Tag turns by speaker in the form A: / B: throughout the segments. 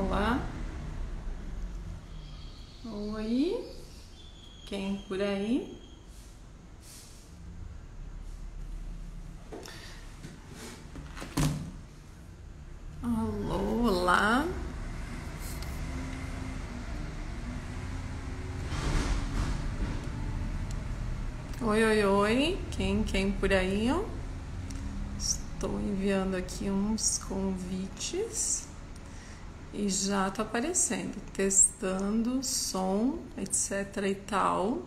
A: Olá. Oi. Quem por aí? Alô, olá. Oi, oi, oi. Quem por aí? Estou enviando aqui uns convites e já tá aparecendo, testando som, etc e tal.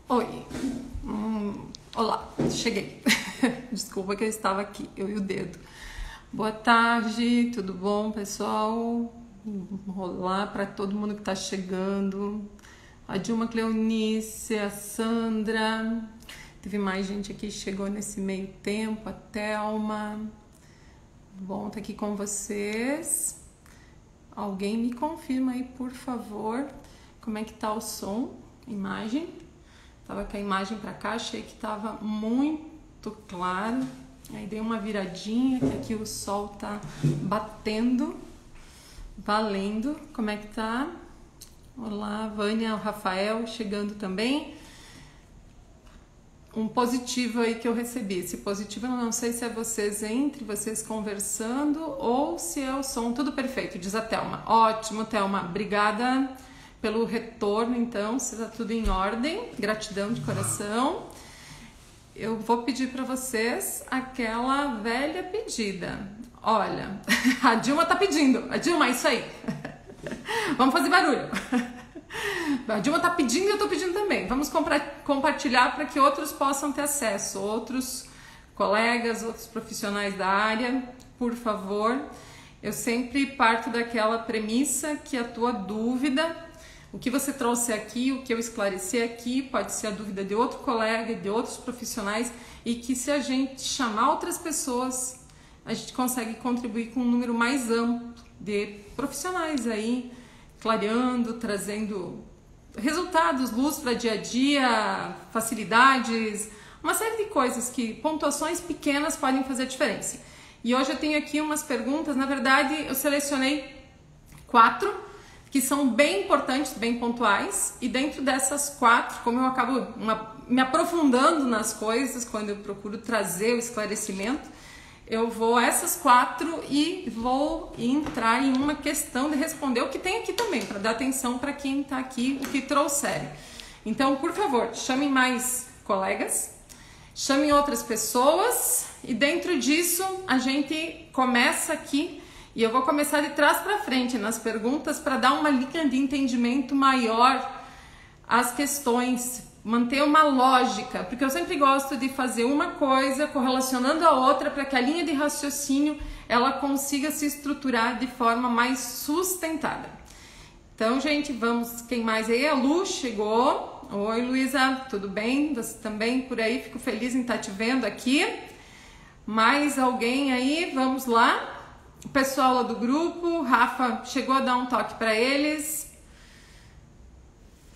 A: Oi. Olá, cheguei. Desculpa que eu estava aqui, eu e o dedo. Boa tarde, tudo bom, pessoal? Olá para todo mundo que está chegando. A Dilma Cleonice, a Sandra. Teve mais gente aqui que chegou nesse meio tempo, a Thelma. Bom estar aqui com vocês. Alguém me confirma aí, por favor, como é que tá o som, imagem. Tava com a imagem para cá, achei que tava muito claro. Aí dei uma viradinha, que aqui o sol tá batendo, valendo. Como é que tá? Olá, Vânia, o Rafael chegando também. Um positivo aí que eu recebi. Esse positivo eu não sei se é vocês entre vocês conversando ou se é o som. Tudo perfeito, diz a Thelma. Ótimo, Thelma. Obrigada pelo retorno, então, se tá tudo em ordem. Gratidão de coração. Eu vou pedir para vocês aquela velha pedida. Olha, a Dilma tá pedindo. A Dilma, é isso aí. Vamos fazer barulho. A Dilma tá pedindo e eu tô pedindo também. Vamos compartilhar para que outros possam ter acesso. Outros colegas, outros profissionais da área, por favor. Eu sempre parto daquela premissa que a tua dúvida, o que você trouxe aqui, o que eu esclareci aqui, pode ser a dúvida de outro colega, de outros profissionais, e que se a gente chamar outras pessoas, a gente consegue contribuir com um número mais amplo de profissionais aí, clareando, trazendo resultados, luz para dia a dia, facilidades, uma série de coisas que, pontuações pequenas podem fazer a diferença. E hoje eu tenho aqui umas perguntas, na verdade eu selecionei 4, que são bem importantes, bem pontuais, e dentro dessas 4, como eu acabo me aprofundando nas coisas, quando eu procuro trazer o esclarecimento, eu vou a essas 4 e vou entrar em uma questão de responder o que tem aqui também, para dar atenção para quem está aqui, o que trouxerem. Então, por favor, chamem mais colegas, chamem outras pessoas, e dentro disso a gente começa aqui. E eu vou começar de trás para frente nas perguntas para dar uma linha de entendimento maior às questões, manter uma lógica, porque eu sempre gosto de fazer uma coisa correlacionando a outra para que a linha de raciocínio ela consiga se estruturar de forma mais sustentada. Então, gente, vamos, quem mais aí? A Lu chegou. Oi, Luísa, tudo bem? Você também por aí? Fico feliz em estar te vendo aqui. Mais alguém aí? Vamos lá. O pessoal lá do grupo, Rafa chegou a dar um toque para eles.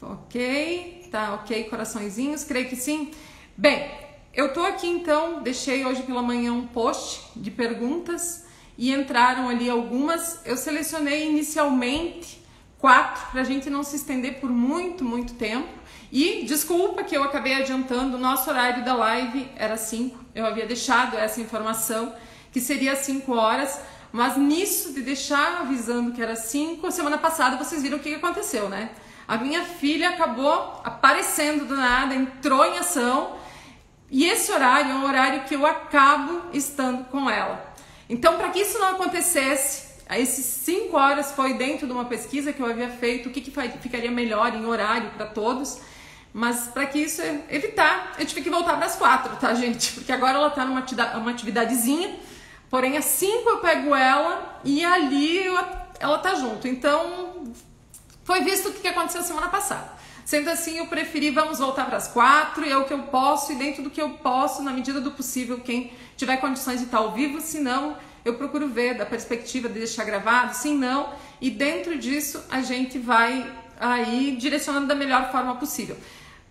A: Ok, tá ok, coraçõezinhos, creio que sim. Bem, eu tô aqui então, deixei hoje pela manhã um post de perguntas e entraram ali algumas. Eu selecionei inicialmente 4 para a gente não se estender por muito tempo. E desculpa que eu acabei adiantando, o nosso horário da live era 5, eu havia deixado essa informação que seria 5 horas. Mas nisso de deixar avisando que era 5, a semana passada vocês viram o que aconteceu, né? A minha filha acabou aparecendo do nada, entrou em ação. E esse horário é um horário que eu acabo estando com ela. Então, para que isso não acontecesse, esses 5 horas foi dentro de uma pesquisa que eu havia feito, o que ficaria melhor em horário para todos. Mas para que isso evitar, eu tive que voltar para as 4, tá, gente? Porque agora ela está numa atividadezinha. Porém, às 5 eu pego ela e ali ela tá junto. Então, foi visto o que aconteceu semana passada. Sendo assim, eu preferi, vamos voltar para as 4, é o que eu posso, e dentro do que eu posso, na medida do possível, quem tiver condições de estar ao vivo, se não, eu procuro ver da perspectiva de deixar gravado, se não, e dentro disso a gente vai aí direcionando da melhor forma possível.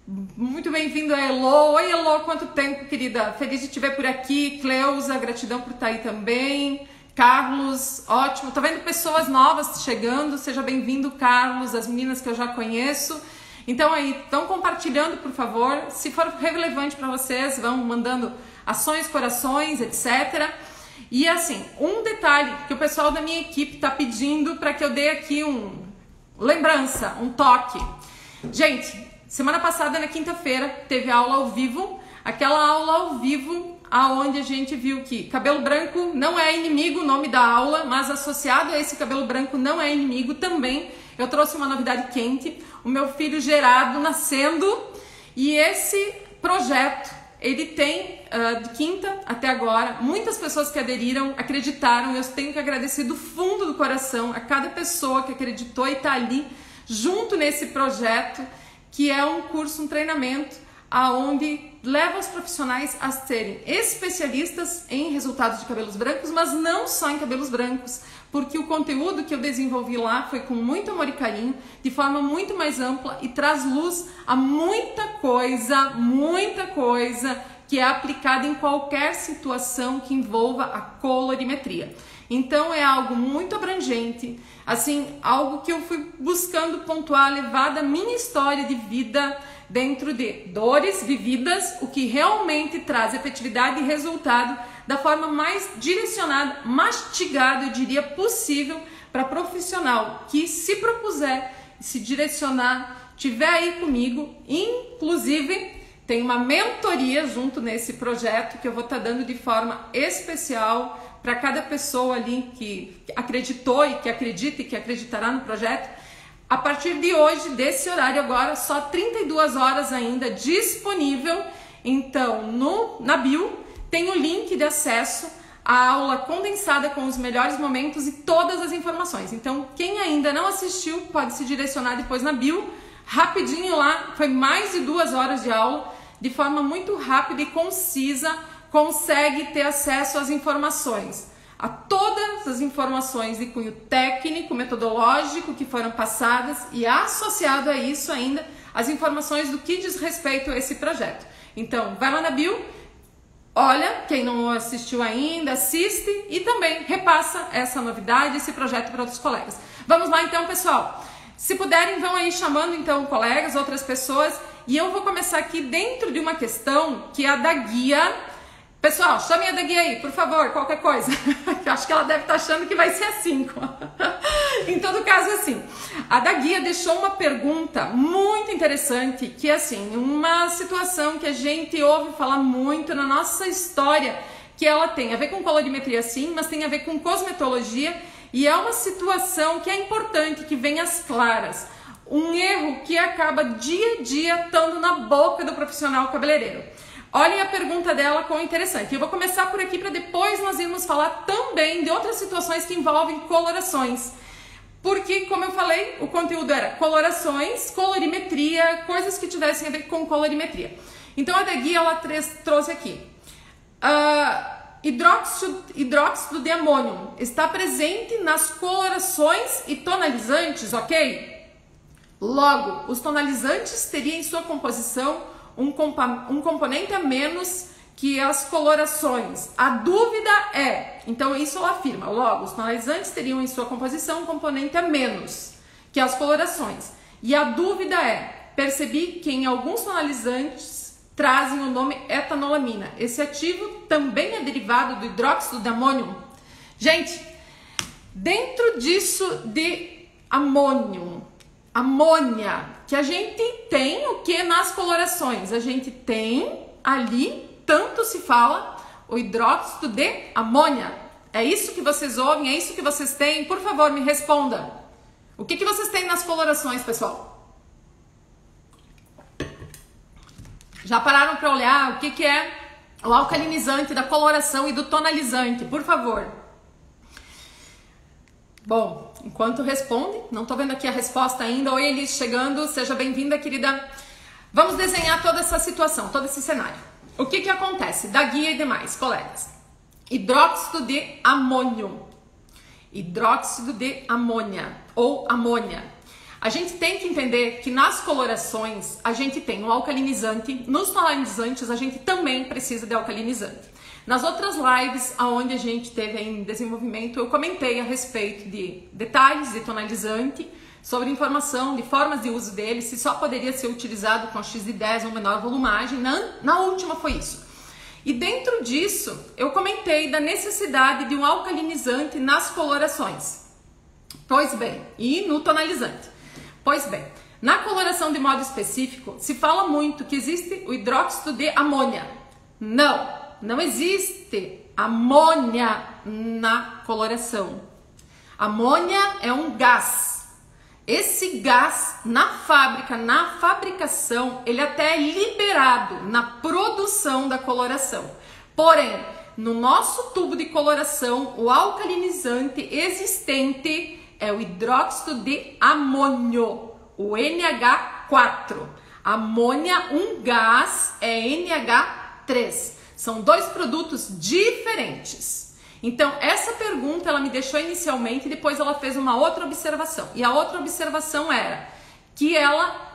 A: Muito bem-vindo a Elô. Oi, Elô, quanto tempo, querida? Feliz de te ver por aqui. Cleusa, gratidão por estar aí também. Carlos, ótimo. Tô vendo pessoas novas chegando. Seja bem-vindo, Carlos, as meninas que eu já conheço. Então aí, estão compartilhando, por favor. Se for relevante para vocês, vão mandando ações, corações, etc. E assim, um detalhe que o pessoal da minha equipe tá pedindo para que eu dê aqui lembrança, um toque. Gente, semana passada, na quinta-feira, teve aula ao vivo. Aquela aula ao vivo, aonde a gente viu que cabelo branco não é inimigo, o nome da aula, mas associado a esse cabelo branco não é inimigo também. Eu trouxe uma novidade quente, o meu filho gerado, nascendo, e esse projeto, ele tem, de quinta até agora, muitas pessoas que aderiram, acreditaram, eu tenho que agradecer do fundo do coração a cada pessoa que acreditou e está ali, junto nesse projeto, que é um curso, um treinamento, aonde leva os profissionais a serem especialistas em resultados de cabelos brancos, mas não só em cabelos brancos, porque o conteúdo que eu desenvolvi lá foi com muito amor e carinho, de forma muito mais ampla e traz luz a muita coisa que é aplicada em qualquer situação que envolva a colorimetria. Então é algo muito abrangente, assim, algo que eu fui buscando pontuar, levar da minha história de vida dentro de dores vividas, o que realmente traz efetividade e resultado da forma mais direcionada, mastigada, eu diria, possível para profissional que se propuser, se direcionar, tiver aí comigo, inclusive tem uma mentoria junto nesse projeto que eu vou estar dando de forma especial para cada pessoa ali que acreditou e que acredita e que acreditará no projeto. A partir de hoje, desse horário agora, só 32 horas ainda disponível. Então, na bio tem o link de acesso à aula condensada com os melhores momentos e todas as informações. Então, quem ainda não assistiu, pode se direcionar depois na bio. Rapidinho lá, foi mais de 2 horas de aula, de forma muito rápida e concisa, consegue ter acesso às informações, a todas as informações de cunho técnico, metodológico que foram passadas e associado a isso ainda as informações do que diz respeito a esse projeto. Então, vai lá na bio, olha, quem não assistiu ainda, assiste e também repassa essa novidade, esse projeto para outros colegas. Vamos lá então, pessoal. Se puderem, vão aí chamando então colegas, outras pessoas, e eu vou começar aqui dentro de uma questão que é a da guia. Pessoal, chame a da guia aí, por favor, qualquer coisa. Eu acho que ela deve estar achando que vai ser assim. Em todo caso, assim, a da guia deixou uma pergunta muito interessante, que é assim, uma situação que a gente ouve falar muito na nossa história, que ela tem a ver com colorimetria sim, mas tem a ver com cosmetologia, e é uma situação que é importante, que vem às claras. Um erro que acaba dia a dia estando na boca do profissional cabeleireiro. Olhem a pergunta dela, quão interessante. Eu vou começar por aqui para depois nós irmos falar também de outras situações que envolvem colorações. Porque, como eu falei, o conteúdo era colorações, colorimetria, coisas que tivessem a ver com colorimetria. Então a Degui, ela trouxe aqui. Hidróxido de amônio está presente nas colorações e tonalizantes, ok? Logo, os tonalizantes teriam em sua composição um componente a menos que as colorações. A dúvida é, então isso ela afirma, logo, os tonalizantes teriam em sua composição um componente a menos que as colorações. E a dúvida é, percebi que em alguns tonalizantes trazem o nome etanolamina. Esse ativo também é derivado do hidróxido de amônio. Gente, dentro disso de amônia, que a gente tem o que nas colorações? A gente tem ali, tanto se fala, o hidróxido de amônia. É isso que vocês ouvem? É isso que vocês têm? Por favor, me responda. O que vocês têm nas colorações, pessoal? Já pararam para olhar o que é o alcalinizante da coloração e do tonalizante? Por favor. Bom, enquanto responde, não tô vendo aqui a resposta ainda. Oi, Elis, chegando, seja bem-vinda, querida. Vamos desenhar toda essa situação, todo esse cenário. O que acontece? Da guia e demais, colegas. Hidróxido de amônio. Hidróxido de amônia ou amônia. A gente tem que entender que nas colorações a gente tem um alcalinizante, nos tonalizantes a gente também precisa de alcalinizante. Nas outras lives onde a gente teve em desenvolvimento, eu comentei a respeito de detalhes de tonalizante, sobre informação de formas de uso dele, se só poderia ser utilizado com X de 10 ou menor volumagem. Na última foi isso. E dentro disso, eu comentei da necessidade de um alcalinizante nas colorações. Pois bem, e no tonalizante. Pois bem, na coloração de modo específico, se fala muito que existe o hidróxido de amônia. Não existe amônia na coloração. Amônia é um gás. Esse gás, na fábrica, na fabricação, ele até é liberado na produção da coloração. Porém, no nosso tubo de coloração, o alcalinizante existente é o hidróxido de amônio, o NH4. Amônia, um gás, é NH3. São dois produtos diferentes. Então, essa pergunta ela me deixou inicialmente e depois ela fez uma outra observação. E a outra observação era que ela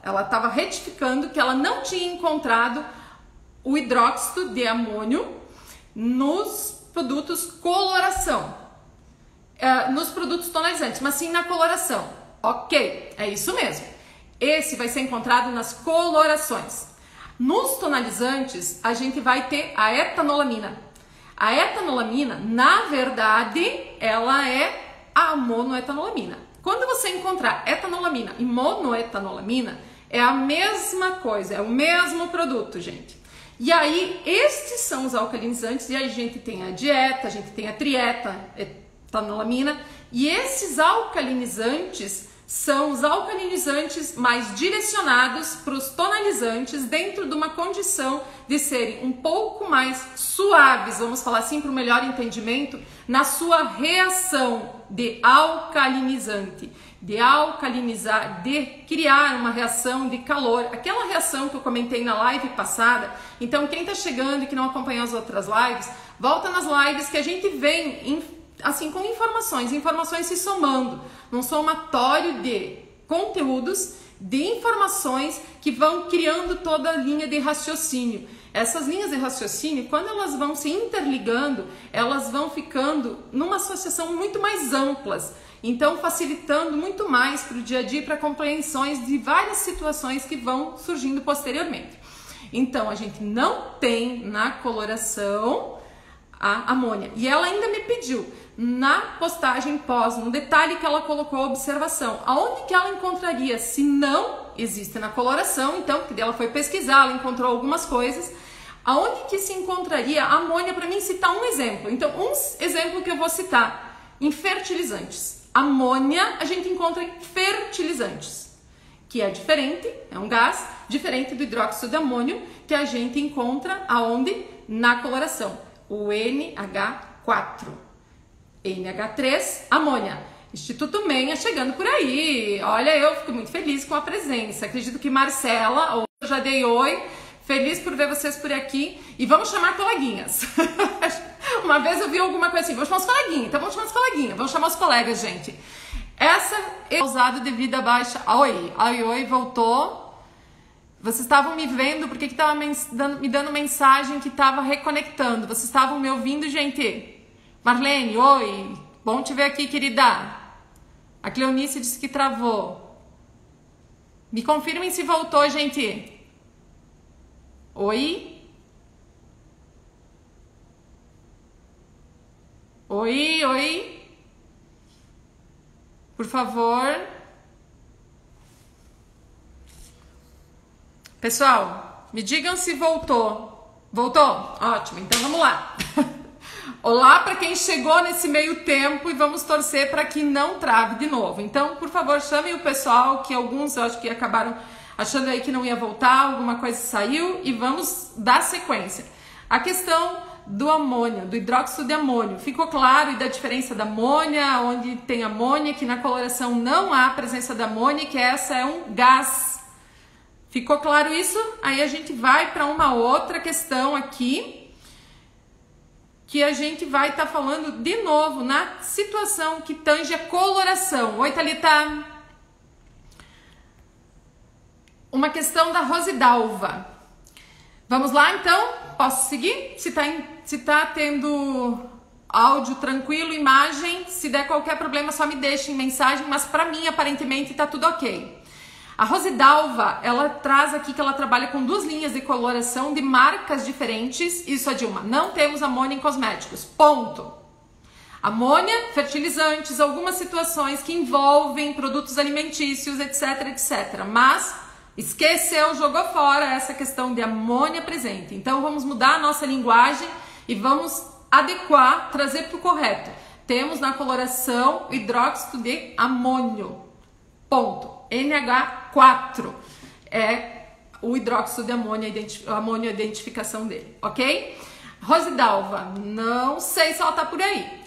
A: estava retificando que ela não tinha encontrado o hidróxido de amônio nos produtos coloração, nos produtos tonalizantes, mas sim na coloração. Ok, é isso mesmo. Esse vai ser encontrado nas colorações. Nos tonalizantes, a gente vai ter a etanolamina. A etanolamina, na verdade, ela é a monoetanolamina. Quando você encontrar etanolamina e monoetanolamina, é a mesma coisa, é o mesmo produto, gente. E aí, estes são os alcalinizantes, e aí a gente tem a dieta, a gente tem a trieta, etanolamina, e esses alcalinizantes são os alcalinizantes mais direcionados para os tonalizantes dentro de uma condição de serem um pouco mais suaves, vamos falar assim para o melhor entendimento, na sua reação de alcalinizante, de alcalinizar, de criar uma reação de calor, aquela reação que eu comentei na live passada. Então quem está chegando e que não acompanhou as outras lives, volta nas lives que a gente vem assim com informações se somando, num somatório de conteúdos, de informações que vão criando toda a linha de raciocínio. Essas linhas de raciocínio, quando elas vão se interligando, elas vão ficando numa associação muito mais amplas, então facilitando muito mais para o dia a dia, para compreensões de várias situações que vão surgindo posteriormente. Então a gente não tem na coloração a amônia, e ela ainda me pediu na postagem pós, no detalhe que ela colocou a observação, aonde que ela encontraria, se não existe na coloração, então, que ela foi pesquisar, ela encontrou algumas coisas, aonde que se encontraria a amônia, para mim citar um exemplo. Então, um exemplo que eu vou citar, em fertilizantes. Amônia a gente encontra em fertilizantes, que é diferente, é um gás, diferente do hidróxido de amônio, que a gente encontra aonde? Na coloração, o NH4. NH3, amônia. Instituto Menha chegando por aí. Olha, eu fico muito feliz com a presença. Acredito que Marcela, ou eu já dei oi. Feliz por ver vocês por aqui. E vamos chamar coleguinhas. Uma vez eu vi alguma coisa assim, vamos chamar os coleguinhas. Então vamos chamar os coleguinhas, vamos chamar os colegas, gente. Essa é causada devido à baixa... Oi, voltou. Vocês estavam me vendo porque que estava me dando mensagem que estava reconectando. Vocês estavam me ouvindo, gente? Marlene, oi, bom te ver aqui, querida. A Cleonice disse que travou. Me confirmem se voltou, gente. Oi? Oi? Por favor. Pessoal, me digam se voltou. Voltou? Ótimo, então vamos lá. Olá para quem chegou nesse meio tempo e vamos torcer para que não trave de novo. Então, por favor, chamem o pessoal, que alguns eu acho que acabaram achando aí que não ia voltar, alguma coisa saiu, e vamos dar sequência. A questão do amônio, do hidróxido de amônio, ficou claro, e da diferença da amônia, onde tem amônia, que na coloração não há presença da amônia, que essa é um gás. Ficou claro isso? Aí a gente vai para uma outra questão aqui, que a gente vai estar falando de novo na situação que tange a coloração. Oi, Thalita. uma questão da Rosidalva. Vamos lá, então? Posso seguir? Se tá tendo áudio tranquilo, imagem, se der qualquer problema, só me deixem mensagem, mas para mim, aparentemente, tá tudo ok. A Rosidalva, ela traz aqui que ela trabalha com 2 linhas de coloração de marcas diferentes. Isso é Dilma, não temos amônia em cosméticos, ponto. Amônia, fertilizantes, algumas situações que envolvem produtos alimentícios, etc, etc. Mas esqueceu, jogou fora essa questão de amônia presente. Então vamos mudar a nossa linguagem e vamos adequar, trazer para o correto. Temos na coloração hidróxido de amônio, ponto. NH4 é o hidróxido de amônia, a identificação dele, ok? Rosidalva, não sei se ela tá por aí.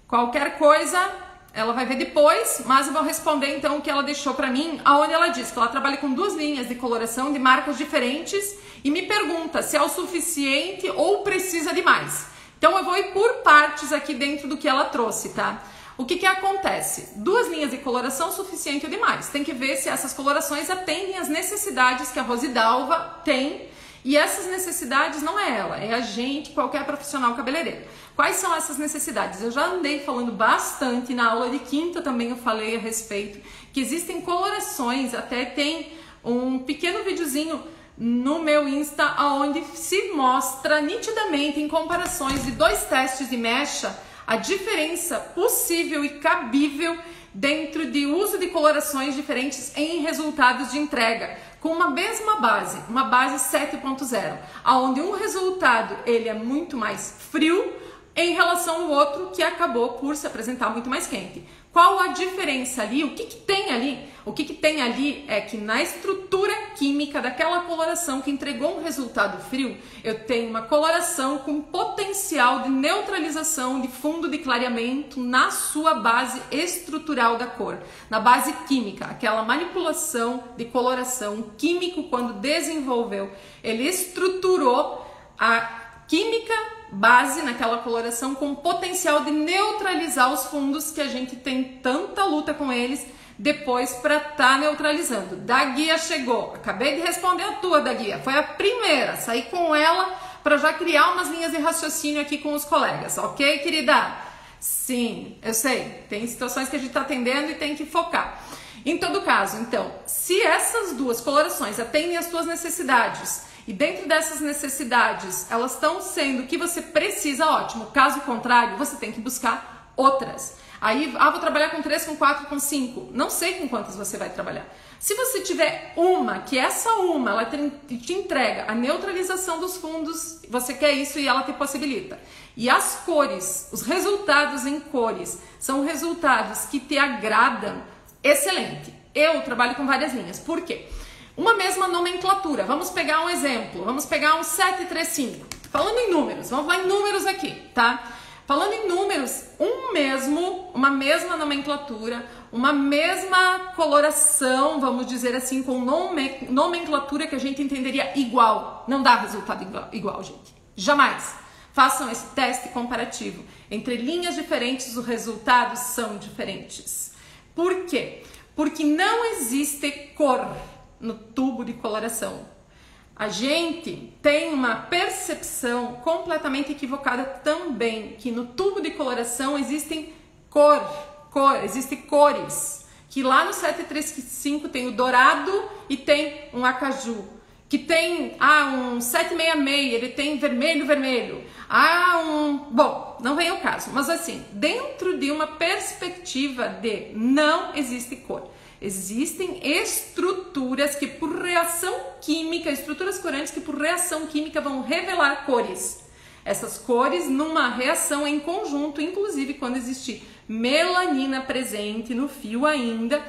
A: Qualquer coisa, ela vai ver depois, mas eu vou responder então o que ela deixou para mim, aonde ela diz que ela trabalha com 2 linhas de coloração de marcas diferentes e me pergunta se é o suficiente ou precisa de mais. Então eu vou ir por partes aqui dentro do que ela trouxe, tá? O que acontece? 2 linhas de coloração suficiente ou demais. Tem que ver se essas colorações atendem às necessidades que a Rosidalva tem. E essas necessidades não é ela, é a gente, qualquer profissional cabeleireiro. Quais são essas necessidades? Eu já andei falando bastante, na aula de quinta também eu falei a respeito, que existem colorações, até tem um pequeno videozinho no meu Insta, onde se mostra nitidamente em comparações de 2 testes de mecha, a diferença possível e cabível dentro de uso de colorações diferentes em resultados de entrega, com uma mesma base, uma base 7.0, onde um resultado ele é muito mais frio em relação ao outro que acabou por se apresentar muito mais quente. Qual a diferença ali? O que tem ali? O que tem ali é que na estrutura química daquela coloração que entregou um resultado frio, eu tenho uma coloração com potencial de neutralização de fundo de clareamento na sua base estrutural da cor, na base química, aquela manipulação de coloração químico quando desenvolveu, ele estruturou a química base naquela coloração com potencial de neutralizar os fundos que a gente tem tanta luta com eles depois para estar neutralizando. Da Guia chegou, acabei de responder a tua, da Guia, foi a primeira, saí com ela para já criar umas linhas de raciocínio aqui com os colegas, ok, querida? Sim, eu sei, tem situações que a gente está atendendo e tem que focar. Em todo caso, então, se essas 2 colorações atendem às suas necessidades e dentro dessas necessidades elas estão sendo o que você precisa, ótimo. Caso contrário, você tem que buscar outras. Aí, vou trabalhar com 3, com 4, com 5. Não sei com quantas você vai trabalhar. Se você tiver uma, que essa uma, ela te entrega a neutralização dos fundos, você quer isso e ela te possibilita. E as cores, os resultados em cores, são resultados que te agradam, excelente. Eu trabalho com várias linhas. Por quê? Uma mesma nomenclatura. Vamos pegar um exemplo. Vamos pegar um 735. Falando em números, vamos lá em números aqui, tá? Falando em números, uma mesma nomenclatura, uma mesma coloração, vamos dizer assim, com nomenclatura que a gente entenderia igual. Não dá resultado igual, gente. Jamais. Façam esse teste comparativo. Entre linhas diferentes, os resultados são diferentes. Por quê? Porque não existe cor no tubo de coloração. A gente tem uma percepção completamente equivocada também, que no tubo de coloração existem existem cores, que lá no 735 tem o dourado e tem um acaju, que tem um 766, ele tem vermelho, bom, não vem ao caso, mas assim, dentro de uma perspectiva de não existe cor. Existem estruturas que por reação química, estruturas corantes que por reação química vão revelar cores. Essas cores numa reação em conjunto, inclusive quando existe melanina presente no fio ainda,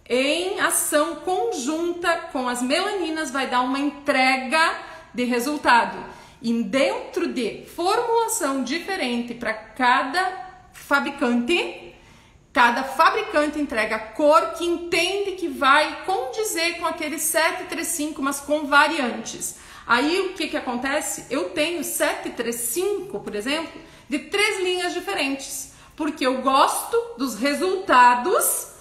A: em ação conjunta com as melaninas vai dar uma entrega de resultado. E dentro de formulação diferente para cada fabricante entrega a cor que entende que vai condizer com aquele 735, mas com variantes. Aí o que acontece? Eu tenho 735, por exemplo, de 3 linhas diferentes, porque eu gosto dos resultados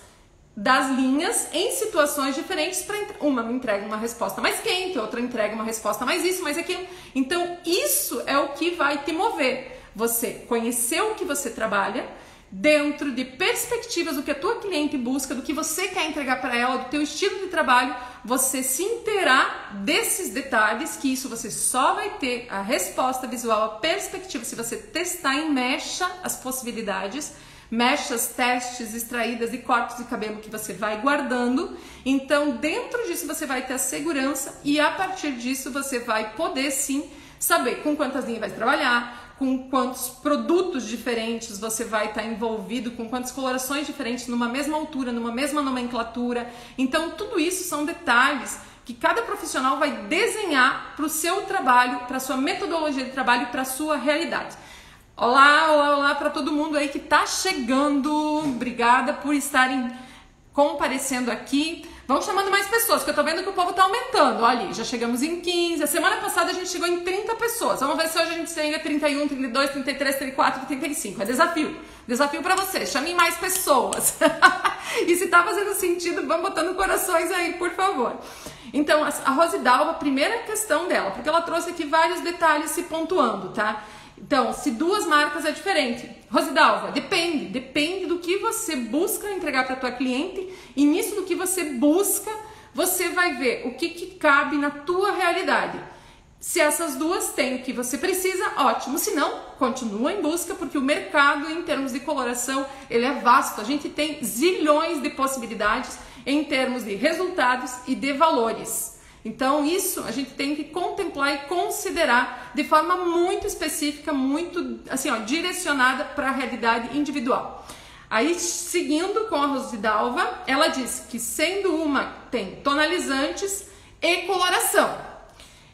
A: das linhas em situações diferentes para uma entrega uma resposta mais quente, outra entrega uma resposta mais isso, mais aquilo. Então isso é o que vai te mover. Você conhecer o que você trabalha dentro de perspectivas do que a tua cliente busca, do que você quer entregar para ela, do teu estilo de trabalho, você se inteirar desses detalhes, que isso você só vai ter a resposta visual, a perspectiva, se você testar em mecha as possibilidades, mechas, testes, extraídas e cortes de cabelo que você vai guardando. Então dentro disso você vai ter a segurança e a partir disso você vai poder sim saber com quantas linhas vai trabalhar, com quantos produtos diferentes você vai estar envolvido, com quantas colorações diferentes numa mesma altura, numa mesma nomenclatura. Então tudo isso são detalhes que cada profissional vai desenhar para o seu trabalho, para a sua metodologia de trabalho, para a sua realidade. Olá, olá, olá para todo mundo aí que está chegando. Obrigada por estarem comparecendo aqui. Vamos chamando mais pessoas, porque eu tô vendo que o povo tá aumentando. Olha, já chegamos em 15. A semana passada a gente chegou em 30 pessoas. Vamos ver se hoje a gente chega 31, 32, 33, 34, 35. É desafio. Desafio pra vocês. Chamem mais pessoas. E se tá fazendo sentido, vamos botando corações aí, por favor. Então, a Rosidalva, a primeira questão dela, porque ela trouxe aqui vários detalhes se pontuando, tá? Então, se duas marcas é diferente. Rosidalva, depende do que você busca entregar para tua cliente e nisso do que você busca, você vai ver o que cabe na tua realidade. Se essas duas têm o que você precisa, ótimo. Se não, continua em busca, porque o mercado em termos de coloração, ele é vasto. A gente tem zilhões de possibilidades em termos de resultados e de valores. Então isso a gente tem que contemplar e considerar de forma muito específica, muito assim, ó, direcionada para a realidade individual. Aí, seguindo com a Rosidalva, ela diz que sendo uma tem tonalizantes e coloração,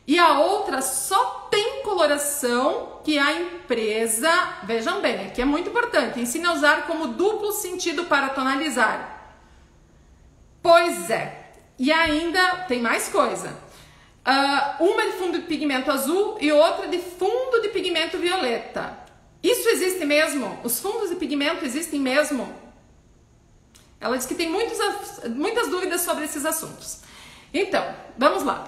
A: e a outra só tem coloração que a empresa, vejam bem, aqui é muito importante, ensina a usar como duplo sentido para tonalizar. Pois é. E ainda tem mais coisa. Uma de fundo de pigmento azul e outra de fundo de pigmento violeta. Isso existe mesmo? Os fundos de pigmento existem mesmo? Ela diz que tem muitas dúvidas sobre esses assuntos. Então, vamos lá.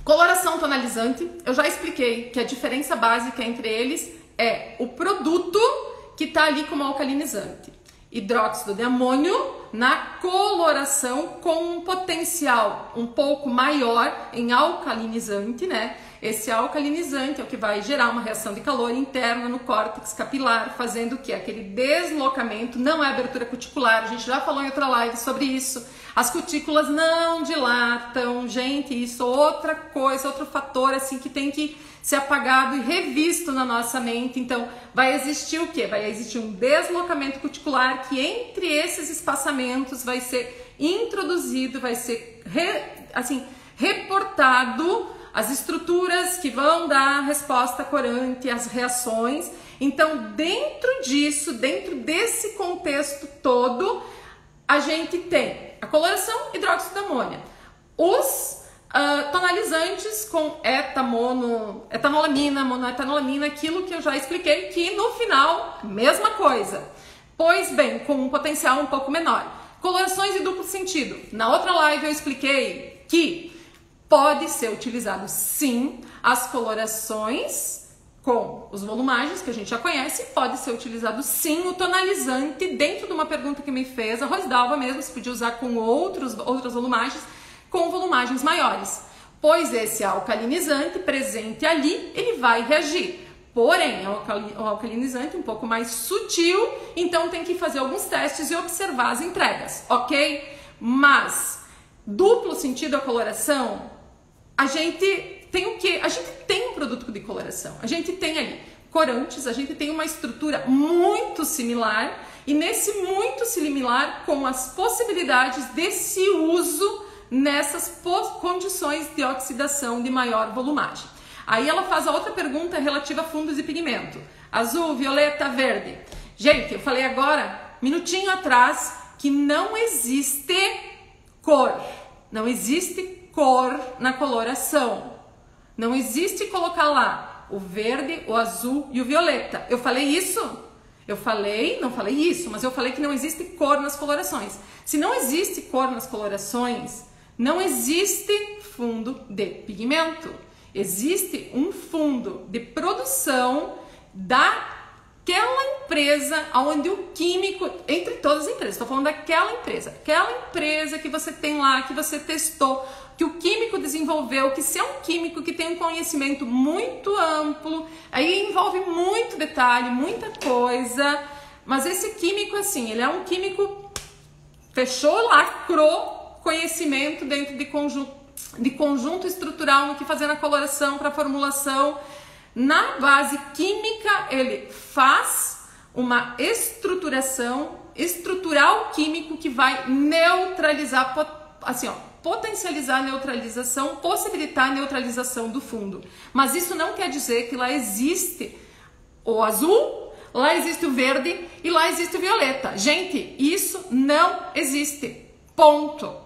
A: Coloração tonalizante. Eu já expliquei que a diferença básica entre eles é o produto que está ali como alcalinizante. Hidróxido de amônio na coloração com um potencial um pouco maior em alcalinizante, né? Esse alcalinizante é o que vai gerar uma reação de calor interna no córtex capilar, fazendo o que? Aquele deslocamento, não é abertura cuticular, a gente já falou em outra live sobre isso. As cutículas não dilatam, gente, isso é outra coisa, outro fator assim que tem que ser apagado e revisto na nossa mente. Então, vai existir o quê? Vai existir um deslocamento cuticular que entre esses espaçamentos vai ser introduzido, vai ser reportado as estruturas que vão dar a resposta corante, as reações. Então, dentro disso, dentro desse contexto todo, a gente tem a coloração, hidróxido de amônia. Os tonalizantes com etanolamina, monoetanolamina, aquilo que eu já expliquei, que no final, mesma coisa. Pois bem, com um potencial um pouco menor. Colorações de duplo sentido. Na outra live eu expliquei que pode ser utilizado sim as colorações com os volumagens, que a gente já conhece, pode ser utilizado sim o tonalizante dentro de uma pergunta que me fez a Rosidalva mesmo, se podia usar com outras volumagens, com volumagens maiores, pois esse alcalinizante presente ali, ele vai reagir. Porém, é um alcalinizante um pouco mais sutil, então tem que fazer alguns testes e observar as entregas, ok? Mas, duplo sentido a coloração, a gente tem o quê? A gente tem um produto de coloração, a gente tem ali corantes, a gente tem uma estrutura muito similar, e nesse muito similar, com as possibilidades desse uso nessas condições de oxidação de maior volumagem. Aí ela faz a outra pergunta relativa a fundos de pigmento. Azul, violeta, verde. Gente, eu falei agora, minutinho atrás, que não existe cor. Não existe cor na coloração. Não existe colocar lá o verde, o azul e o violeta. Eu falei isso? Eu falei, não falei isso, mas eu falei que não existe cor nas colorações. Se não existe cor nas colorações, não existe fundo de pigmento. Existe um fundo de produção daquela empresa onde o químico, entre todas as empresas, estou falando daquela empresa que você tem lá, que você testou, que o químico desenvolveu, que se é um químico que tem um conhecimento muito amplo, aí envolve muito detalhe, muita coisa, mas esse químico, assim, ele é um químico, fechou, lacrou conhecimento dentro de conjunto estrutural no que fazer na coloração para formulação. Na base química, ele faz uma estruturação, estrutural químico que vai neutralizar, assim, ó, potencializar a neutralização, possibilitar a neutralização do fundo. Mas isso não quer dizer que lá existe o azul, lá existe o verde e lá existe o violeta. Gente, isso não existe. Ponto.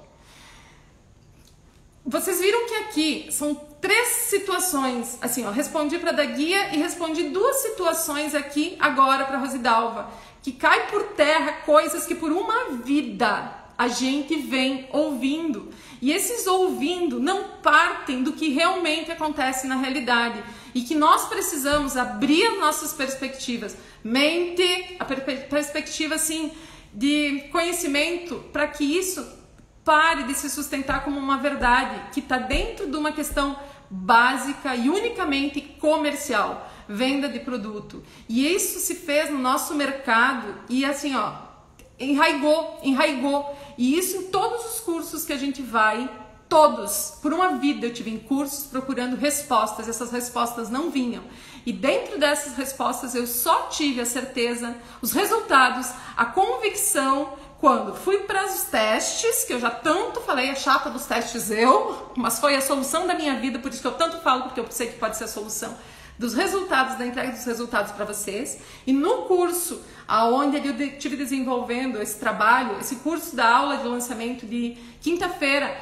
A: Vocês viram que aqui são 3 situações, assim, ó, respondi para a da Guia e respondi 2 situações aqui agora para a Rosidalva, que cai por terra coisas que por uma vida a gente vem ouvindo. E esses ouvindo não partem do que realmente acontece na realidade. E que nós precisamos abrir nossas perspectivas. Mente, a perspectiva assim, de conhecimento, para que isso pare de se sustentar como uma verdade que está dentro de uma questão básica e unicamente comercial. Venda de produto. E isso se fez no nosso mercado e assim, ó, enraigou. E isso em todos os cursos que a gente vai, todos. Por uma vida eu tive em cursos procurando respostas, essas respostas não vinham. E dentro dessas respostas eu só tive a certeza, os resultados, a convicção, quando fui para os testes, que eu já tanto falei, a chata dos testes mas foi a solução da minha vida, por isso que eu tanto falo, porque eu sei que pode ser a solução dos resultados, da entrega dos resultados para vocês. E no curso, aonde eu estive desenvolvendo esse trabalho, esse curso da aula de lançamento de quinta-feira,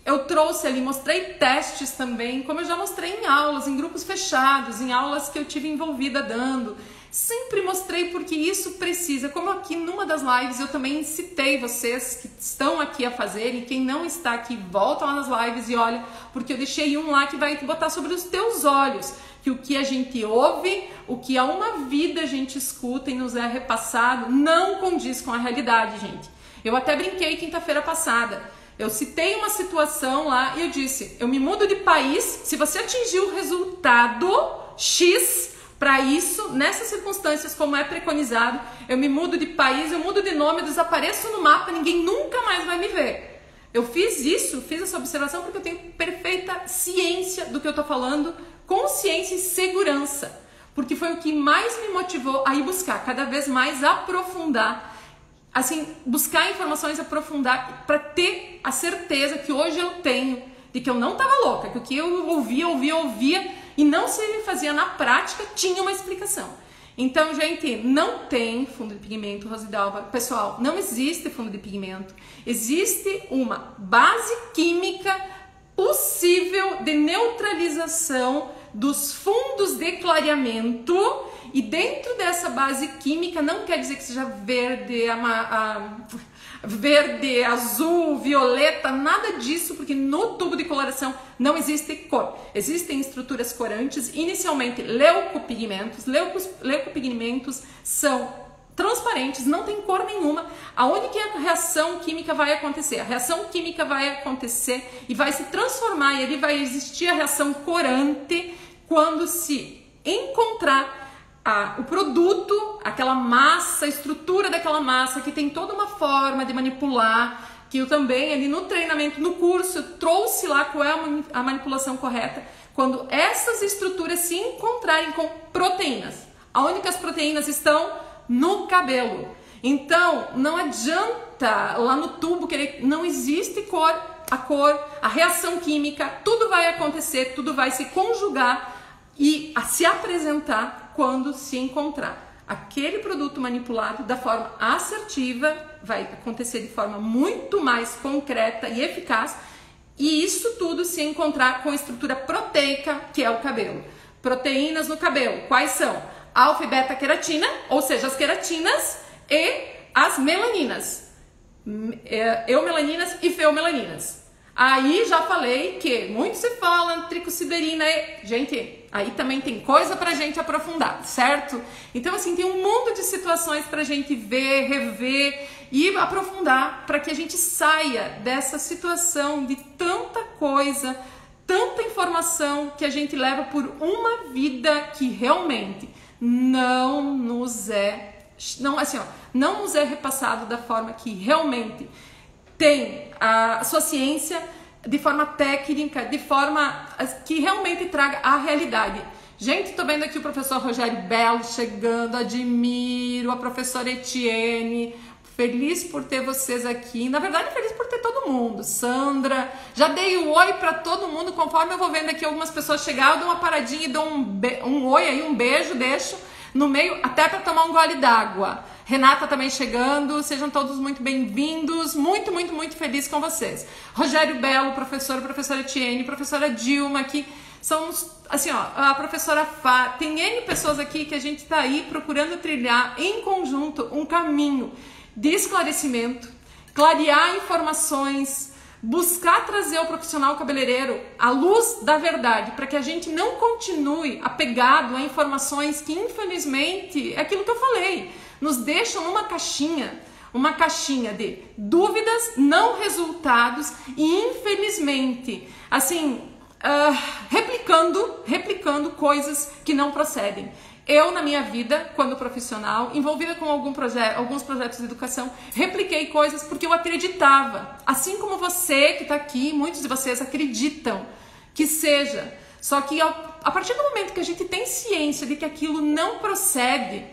A: eu trouxe ali, mostrei testes também, como eu já mostrei em aulas, em grupos fechados, em aulas que eu tive envolvida dando. Sempre mostrei porque isso precisa, como aqui numa das lives eu também citei vocês que estão aqui a fazer, e quem não está aqui, volta lá nas lives e olha, porque eu deixei um lá que vai botar sobre os teus olhos, que o que a gente ouve, o que há uma vida a gente escuta e nos é repassado, não condiz com a realidade, gente. Eu até brinquei quinta-feira passada, eu citei uma situação lá e eu disse, eu me mudo de país, se você atingir o resultado X para isso, nessas circunstâncias como é preconizado, eu me mudo de país, eu mudo de nome, eu desapareço no mapa, ninguém nunca mais vai me ver. Eu fiz essa observação porque eu tenho perfeita ciência do que eu estou falando, consciência e segurança, porque foi o que mais me motivou a ir buscar, cada vez mais aprofundar, assim, buscar informações, aprofundar, para ter a certeza que hoje eu tenho, de que eu não estava louca, que o que eu ouvia, e não se fazia na prática, tinha uma explicação. Então, gente, não tem fundo de pigmento, Rosidalva. Pessoal, não existe fundo de pigmento. Existe uma base química possível de neutralização dos fundos de clareamento, e dentro dessa base química não quer dizer que seja verde, azul, violeta, nada disso, porque no tubo de coloração não existe cor. Existem estruturas corantes, inicialmente leucopigmentos. Leucopigmentos são transparentes, não tem cor nenhuma. Aonde que a reação química vai acontecer? A reação química vai acontecer e vai se transformar, e ali vai existir a reação corante quando se encontrar o produto, aquela massa, a estrutura daquela massa que tem toda uma forma de manipular, que eu também ali no treinamento, no curso, eu trouxe lá qual é a manipulação correta, quando essas estruturas se encontrarem com proteínas. Aonde que as proteínas estão? No cabelo. Então, não adianta lá no tubo querer, não existe cor, a reação química, tudo vai acontecer, tudo vai se conjugar e a se apresentar quando se encontrar aquele produto manipulado da forma assertiva, vai acontecer de forma muito mais concreta e eficaz, e isso tudo se encontrar com a estrutura proteica, que é o cabelo. Proteínas no cabelo, quais são? alfa e beta queratina, ou seja, as queratinas e as melaninas. Eumelaninas e feomelaninas. Aí já falei que muito se fala tricosiderina e... Gente, aí também tem coisa pra gente aprofundar, certo? Então, assim, tem um mundo de situações pra gente ver, rever e aprofundar para que a gente saia dessa situação de tanta coisa, tanta informação que a gente leva por uma vida que realmente não nos é repassado da forma que realmente tem a sua ciência, de forma técnica, de forma que realmente traga a realidade. Gente, tô vendo aqui o professor Rogério Belo chegando, admiro a professora Etienne, feliz por ter vocês aqui, na verdade feliz por ter todo mundo. Sandra, já dei o oi para todo mundo, conforme eu vou vendo aqui algumas pessoas chegar, eu dou uma paradinha e dou um oi aí, um beijo, deixo no meio até para tomar um gole d'água. Renata também chegando, sejam todos muito bem-vindos, muito, muito, muito feliz com vocês. Rogério Belo, professora Etienne, professora Dilma aqui, somos, assim, ó, a professora Fá, tem N pessoas aqui que a gente tá aí procurando trilhar em conjunto um caminho de esclarecimento, clarear informações, buscar trazer o profissional cabeleireiro à luz da verdade, para que a gente não continue apegado a informações que, infelizmente, é aquilo que eu falei, nos deixam numa caixinha de dúvidas, não resultados e, infelizmente, assim, replicando coisas que não procedem. Eu, na minha vida, quando profissional, envolvida com alguns projetos de educação, repliquei coisas porque eu acreditava. Assim como você que está aqui, muitos de vocês acreditam que seja. Só que a partir do momento que a gente tem ciência de que aquilo não procede,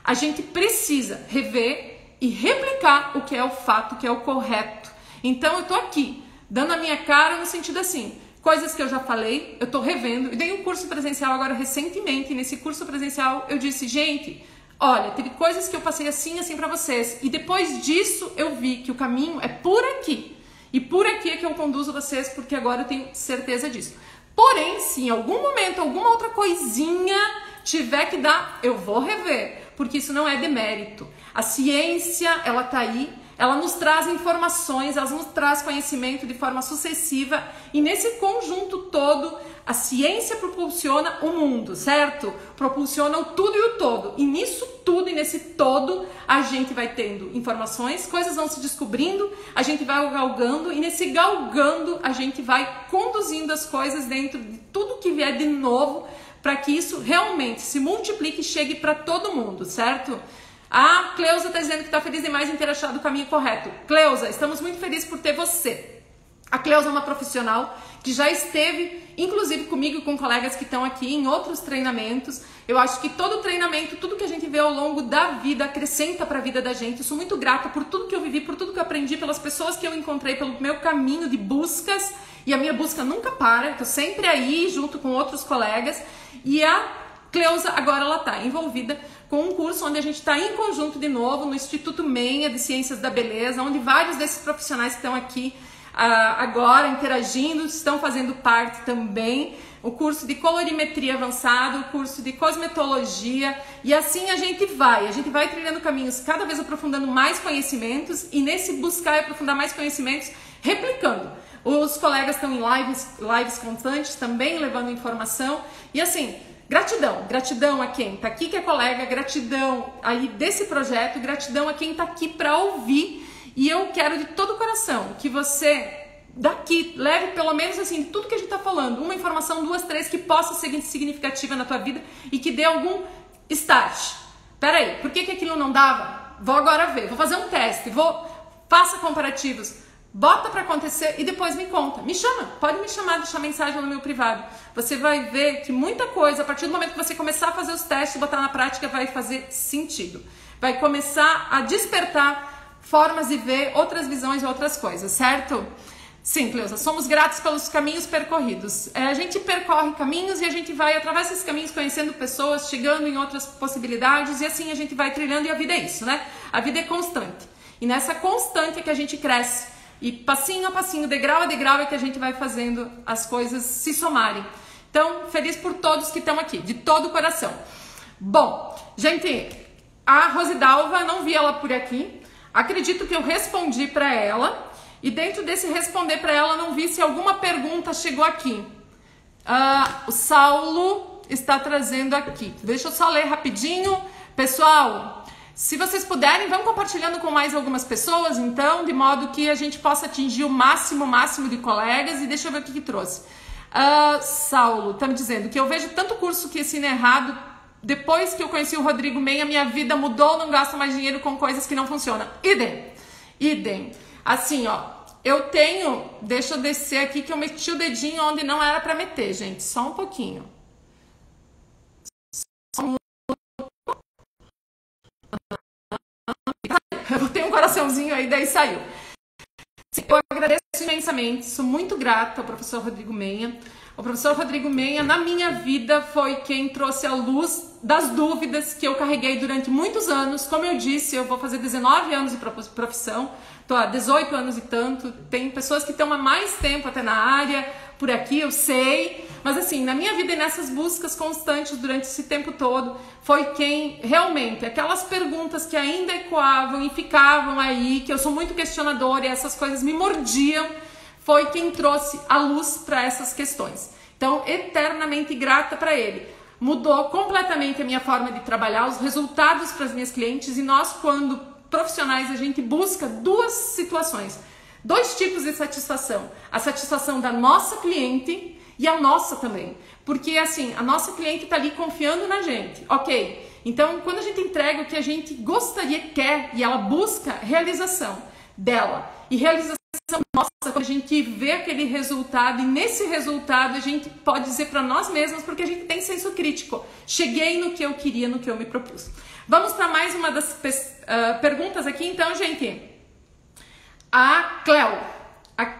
A: a gente precisa rever e replicar o que é o fato, o que é o correto. Então, eu estou aqui, dando a minha cara no sentido assim... Coisas que eu já falei, eu tô revendo. E dei um curso presencial agora recentemente. E nesse curso presencial eu disse, gente, olha, teve coisas que eu passei assim pra vocês. E depois disso eu vi que o caminho é por aqui. E por aqui é que eu conduzo vocês, porque agora eu tenho certeza disso. Porém, se em algum momento, alguma outra coisinha tiver que dar, eu vou rever. Porque isso não é demérito. A ciência, ela tá aí. Ela nos traz informações, ela nos traz conhecimento de forma sucessiva e nesse conjunto todo a ciência propulsiona o mundo, certo? Propulsiona o tudo e o todo. E nisso tudo e nesse todo a gente vai tendo informações, coisas vão se descobrindo, a gente vai galgando e nesse galgando a gente vai conduzindo as coisas dentro de tudo que vier de novo para que isso realmente se multiplique e chegue para todo mundo, certo? A Cleusa está dizendo que está feliz demais em ter achado o caminho correto. Cleusa, estamos muito felizes por ter você. A Cleusa é uma profissional que já esteve, inclusive comigo e com colegas que estão aqui em outros treinamentos. Eu acho que todo treinamento, tudo que a gente vê ao longo da vida, acrescenta para a vida da gente. Eu sou muito grata por tudo que eu vivi, por tudo que eu aprendi, pelas pessoas que eu encontrei, pelo meu caminho de buscas. E a minha busca nunca para, estou sempre aí junto com outros colegas. E a Cleusa agora ela está envolvida com um curso onde a gente está em conjunto de novo no Instituto Menha de Ciências da Beleza, onde vários desses profissionais que estão aqui agora interagindo, estão fazendo parte também. O curso de colorimetria avançado, o curso de cosmetologia e assim a gente vai trilhando caminhos, cada vez aprofundando mais conhecimentos e nesse buscar e aprofundar mais conhecimentos, replicando. Os colegas estão em lives constantes também, levando informação e assim... Gratidão a quem tá aqui que é colega, gratidão aí desse projeto, gratidão a quem tá aqui para ouvir e eu quero de todo o coração que você daqui leve pelo menos assim tudo que a gente tá falando, uma informação, 2, 3 que possa ser significativa na tua vida e que dê algum start. Peraí, por que aquilo não dava? Vou agora ver, vou fazer um teste, faça comparativos. Bota para acontecer e depois me conta. Me chama, pode me chamar, deixar mensagem no meu privado. Você vai ver que muita coisa, a partir do momento que você começar a fazer os testes e botar na prática, vai fazer sentido. Vai começar a despertar formas de ver outras visões e outras coisas, certo? Sim, Cleusa, somos gratos pelos caminhos percorridos. A gente percorre caminhos e a gente vai através desses caminhos conhecendo pessoas, chegando em outras possibilidades e assim a gente vai trilhando e a vida é isso, né? A vida é constante. E nessa constante é que a gente cresce. E passinho a passinho, degrau a degrau é que a gente vai fazendo as coisas se somarem. Então, feliz por todos que estão aqui, de todo o coração. Bom, gente, a Rosidalva, não vi ela por aqui. Acredito que eu respondi para ela. E dentro desse responder para ela, não vi se alguma pergunta chegou aqui. O Saulo está trazendo aqui. Deixa eu só ler rapidinho. Pessoal, se vocês puderem, vão compartilhando com mais algumas pessoas, então, de modo que a gente possa atingir o máximo de colegas. E deixa eu ver o que trouxe. Saulo está me dizendo que eu vejo tanto curso que ensina errado. Depois que eu conheci o Rodrigo Menha, minha vida mudou, não gasto mais dinheiro com coisas que não funcionam. Idem. Assim, ó, eu tenho... Deixa eu descer aqui que eu meti o dedinho onde não era pra meter, gente. Só um pouquinho. Eu botei um coraçãozinho aí, daí saiu. Eu agradeço imensamente, sou muito grata ao professor Rodrigo Menha. O professor Rodrigo Menha, na minha vida, foi quem trouxe a luz das dúvidas que eu carreguei durante muitos anos. Como eu disse, eu vou fazer 19 anos de profissão, estou há 18 anos e tanto. Tem pessoas que estão há mais tempo até na área, por aqui, eu sei. Mas assim, na minha vida e nessas buscas constantes durante esse tempo todo, foi quem realmente, aquelas perguntas que ainda ecoavam e ficavam aí, que eu sou muito questionadora e essas coisas me mordiam, foi quem trouxe a luz para essas questões. Então, eternamente grata para ele. Mudou completamente a minha forma de trabalhar, os resultados para as minhas clientes, e nós, quando profissionais, a gente busca duas situações, dois tipos de satisfação. A satisfação da nossa cliente e a nossa também. Porque, assim, a nossa cliente está ali confiando na gente, ok? Então, quando a gente entrega o que a gente gostaria, quer, e ela busca realização dela, e realização nossa, quando a gente vê aquele resultado, e nesse resultado a gente pode dizer para nós mesmos, porque a gente tem senso crítico. Cheguei no que eu queria, no que eu me propus. Vamos para mais uma das perguntas aqui, então, gente. A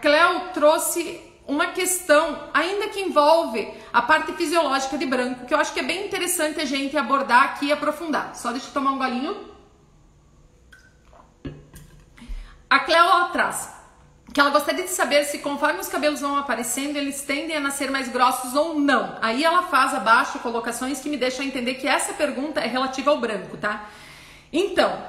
A: Cleo trouxe uma questão, ainda que envolve a parte fisiológica de branco, que eu acho que é bem interessante a gente abordar aqui e aprofundar. Só deixa eu tomar um golinho. A Cleo traz que ela gostaria de saber se conforme os cabelos vão aparecendo, eles tendem a nascer mais grossos ou não. Aí ela faz abaixo colocações que me deixam entender que essa pergunta é relativa ao branco, tá? Então,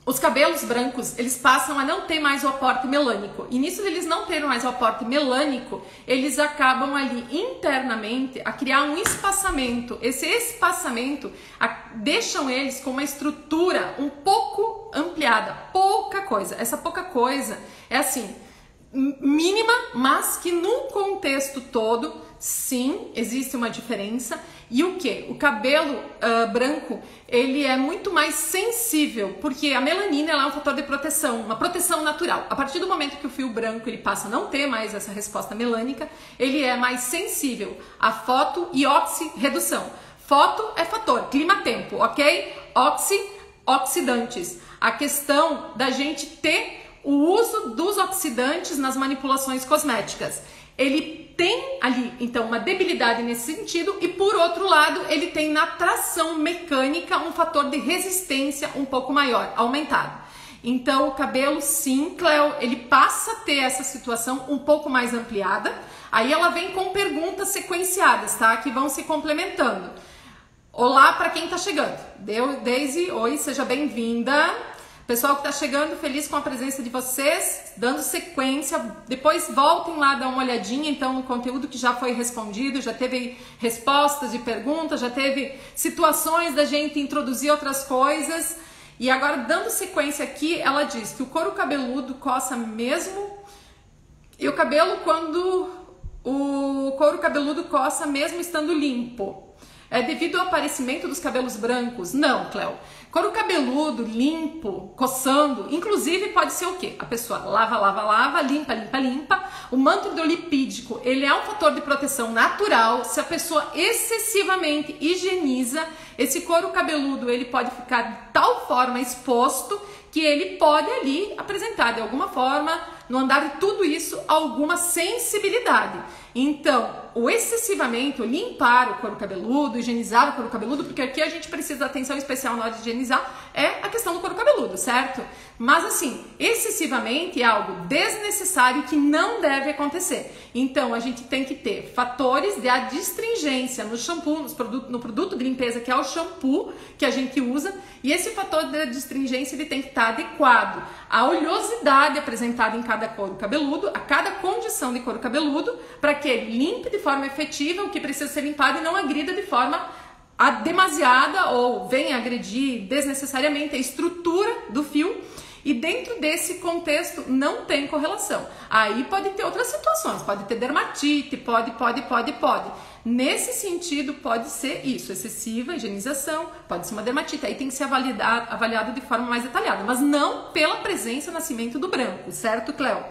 A: os cabelos brancos, eles passam a não ter mais o aporte melânico. E nisso deles não terem mais o aporte melânico, eles acabam ali internamente a criar um espaçamento. Esse espaçamento deixam eles com uma estrutura um pouco ampliada. Pouca coisa. Essa pouca coisa é assim, mínima, mas que no contexto todo, sim, existe uma diferença. E o que? O cabelo branco, ele é muito mais sensível, porque a melanina ela é um fator de proteção, uma proteção natural. A partir do momento que o fio branco ele passa a não ter mais essa resposta melânica, ele é mais sensível a foto e oxirredução. Foto é fator, clima-tempo, ok? Oxidantes. A questão da gente ter o uso dos oxidantes nas manipulações cosméticas. Ele tem ali, então, uma debilidade nesse sentido e, por outro lado, ele tem na tração mecânica um fator de resistência um pouco maior, aumentado. Então, o cabelo, sim, Cleo, ele passa a ter essa situação um pouco mais ampliada. Aí ela vem com perguntas sequenciadas, tá? Que vão se complementando. Olá para quem tá chegando. Daisy, oi, seja bem-vinda. Pessoal que tá chegando, feliz com a presença de vocês, dando sequência. Depois voltem lá, dar uma olhadinha, então, no conteúdo que já foi respondido, já teve respostas de perguntas, já teve situações da gente introduzir outras coisas. E agora, dando sequência aqui, ela diz que o couro cabeludo coça mesmo, e o cabelo quando o couro cabeludo coça mesmo estando limpo. É devido ao aparecimento dos cabelos brancos? Não, Cleo. Couro cabeludo, limpo, coçando, inclusive pode ser o quê? A pessoa lava, limpa. O manto lipídico, ele é um fator de proteção natural. Se a pessoa excessivamente higieniza, esse couro cabeludo, ele pode ficar de tal forma exposto que ele pode ali apresentar de alguma forma no andar de tudo isso, alguma sensibilidade. Então, o excessivamente, o limpar o couro cabeludo, higienizar o couro cabeludo, porque aqui a gente precisa de atenção especial na hora de higienizar, é a questão do couro cabeludo, certo? Mas assim, excessivamente é algo desnecessário que não deve acontecer. Então, a gente tem que ter fatores de adstringência no shampoo, no produto de limpeza, que é o shampoo que a gente usa, e esse fator de adstringência ele tem que estar adequado à oleosidade apresentada em cada couro cabeludo, a cada condição de couro cabeludo, para que ele limpe de forma efetiva o que precisa ser limpado e não agrida de forma demasiada ou venha agredir desnecessariamente a estrutura do fio. E dentro desse contexto não tem correlação. Aí pode ter outras situações, pode ter dermatite, pode. Nesse sentido pode ser isso, excessiva higienização, pode ser uma dermatite. Aí tem que ser avaliado de forma mais detalhada, mas não pela presença e nascimento do branco, certo, Cleo?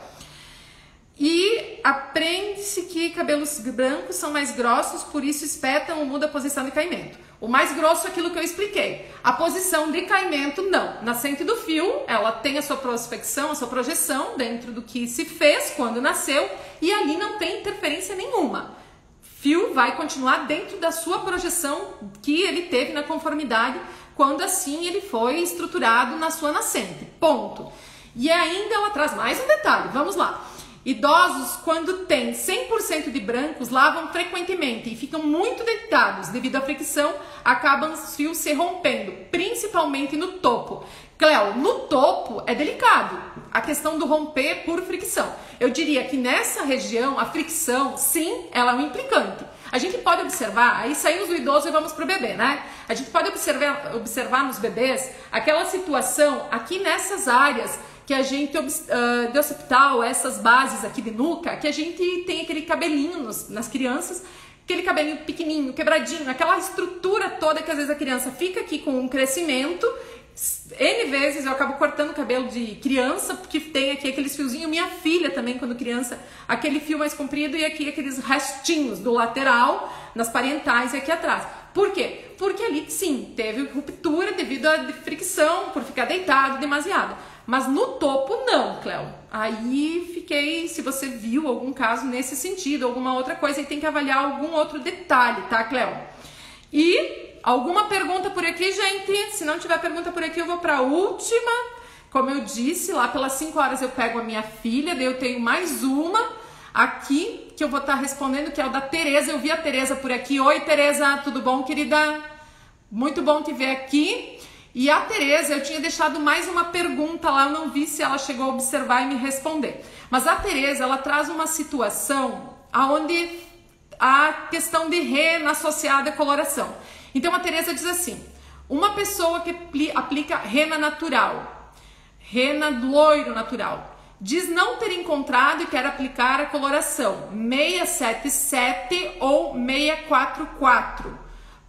A: E aprende-se que cabelos brancos são mais grossos, por isso espetam ou muda a posição de caimento. O mais grosso é aquilo que eu expliquei. A posição de caimento, não. Nascente do fio, ela tem a sua prospecção, a sua projeção dentro do que se fez quando nasceu e ali não tem interferência nenhuma. Fio vai continuar dentro da sua projeção que ele teve na conformidade quando assim ele foi estruturado na sua nascente. Ponto. E ainda ela traz mais um detalhe. Vamos lá. Idosos, quando têm 100% de brancos, lavam frequentemente e ficam muito deitados devido à fricção, acabam os fios se rompendo, principalmente no topo. Cleo, no topo é delicado a questão do romper por fricção. Eu diria que nessa região a fricção, sim, ela é um implicante. A gente pode observar, aí saímos do idoso e vamos para o bebê, né? A gente pode observar nos bebês aquela situação aqui nessas áreas que a gente, de occipital, essas bases aqui de nuca, que a gente tem aquele cabelinho nas crianças, aquele cabelinho pequenininho, quebradinho, aquela estrutura toda que às vezes a criança fica aqui com um crescimento. N vezes eu acabo cortando o cabelo de criança, porque tem aqui aqueles fiozinhos, minha filha também quando criança, aquele fio mais comprido e aqui aqueles restinhos do lateral, nas parentais e aqui atrás. Por quê? Porque ali sim, teve ruptura devido à fricção, por ficar deitado demasiado. Mas no topo não, Cleo. Aí fiquei, se você viu algum caso nesse sentido, alguma outra coisa, aí tem que avaliar algum outro detalhe, tá, Cleo? E alguma pergunta por aqui, gente? Se não tiver pergunta por aqui, eu vou para a última. Como eu disse, lá pelas 5 horas eu pego a minha filha, daí eu tenho mais uma aqui que eu vou estar respondendo, que é o da Tereza. Eu vi a Tereza por aqui. Oi, Tereza, tudo bom, querida? Muito bom te ver aqui. E a Tereza, eu tinha deixado mais uma pergunta lá, eu não vi se ela chegou a observar e me responder. Mas a Tereza, ela traz uma situação onde a questão de rena associada à coloração. Então a Tereza diz assim, uma pessoa que aplica rena natural, rena loiro natural, diz não ter encontrado e quer aplicar a coloração 677 ou 644.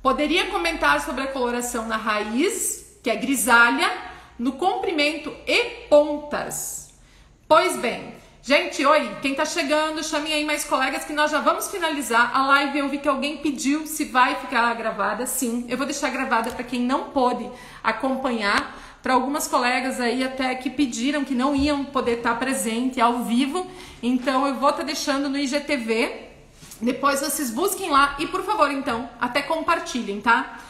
A: Poderia comentar sobre a coloração na raiz, que é grisalha, no comprimento e pontas. Pois bem, gente, oi, quem tá chegando, chamem aí mais colegas que nós já vamos finalizar a live. Eu vi que alguém pediu se vai ficar gravada. Sim, eu vou deixar gravada para quem não pôde acompanhar, para algumas colegas aí até que pediram que não iam poder estar presente ao vivo. Então eu vou estar deixando no IGTV, depois vocês busquem lá e por favor então, até compartilhem, tá?